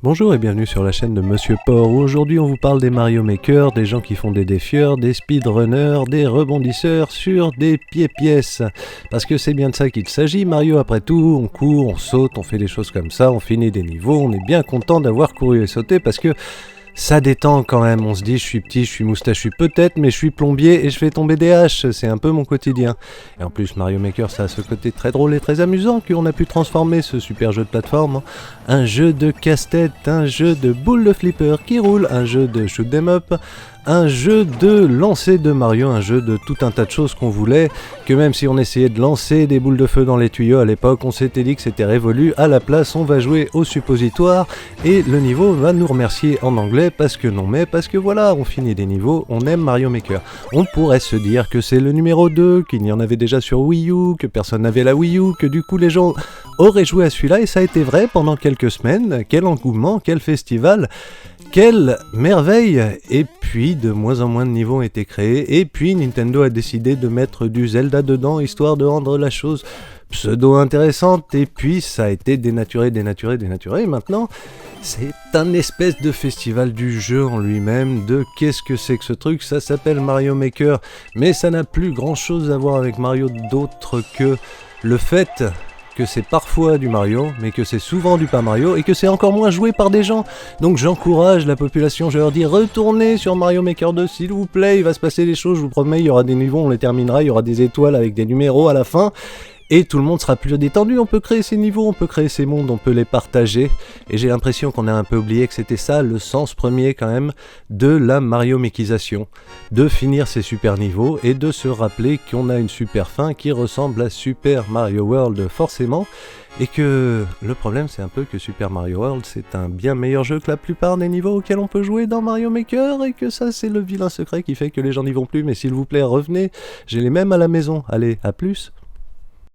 Bonjour et bienvenue sur la chaîne de Monsieur Port où aujourd'hui on vous parle des Mario Maker, des gens qui font des défieurs, des speedrunners, des rebondisseurs sur des pieds-pièces. Parce que c'est bien de ça qu'il s'agit, Mario après tout, on court, on saute, on fait des choses comme ça, on finit des niveaux, on est bien content d'avoir couru et sauté parce que ça détend quand même, on se dit je suis petit, je suis moustachu peut-être, mais je suis plombier et je fais tomber des haches, c'est un peu mon quotidien. Et en plus Mario Maker ça a ce côté très drôle et très amusant qu'on a pu transformer ce super jeu de plateforme en un jeu de casse-tête, un jeu de boules de flipper qui roule, un jeu de shoot 'em up, un jeu de lancer de Mario, un jeu de tout un tas de choses qu'on voulait, que même si on essayait de lancer des boules de feu dans les tuyaux à l'époque, on s'était dit que c'était révolu, à la place on va jouer au suppositoire et le niveau va nous remercier en anglais parce que non mais parce que voilà, on finit des niveaux, on aime Mario Maker. On pourrait se dire que c'est le numéro 2, qu'il y en avait déjà sur Wii U, que personne n'avait la Wii U, que du coup les gens auraient joué à celui-là et ça a été vrai pendant quelques semaines, quel engouement, quel festival. Quelle merveille! Et puis de moins en moins de niveaux ont été créés, et puis Nintendo a décidé de mettre du Zelda dedans, histoire de rendre la chose pseudo-intéressante, et puis ça a été dénaturé, et maintenant c'est un espèce de festival du jeu en lui-même, de qu'est-ce que c'est que ce truc, ça s'appelle Mario Maker, mais ça n'a plus grand-chose à voir avec Mario d'autre que le fait que c'est parfois du Mario, mais que c'est souvent du pas Mario, et que c'est encore moins joué par des gens. Donc j'encourage la population, je leur dis retournez sur Mario Maker 2 s'il vous plaît, il va se passer des choses, je vous promets, il y aura des niveaux, on les terminera, il y aura des étoiles avec des numéros à la fin, et tout le monde sera plus détendu, on peut créer ces niveaux, on peut créer ces mondes, on peut les partager, et j'ai l'impression qu'on a un peu oublié que c'était ça le sens premier quand même de la Mario Makisation, de finir ces super niveaux et de se rappeler qu'on a une super fin qui ressemble à Super Mario World forcément, et que le problème c'est un peu que Super Mario World c'est un bien meilleur jeu que la plupart des niveaux auxquels on peut jouer dans Mario Maker, et que ça c'est le vilain secret qui fait que les gens n'y vont plus, mais s'il vous plaît revenez, j'ai les mêmes à la maison, allez, à plus.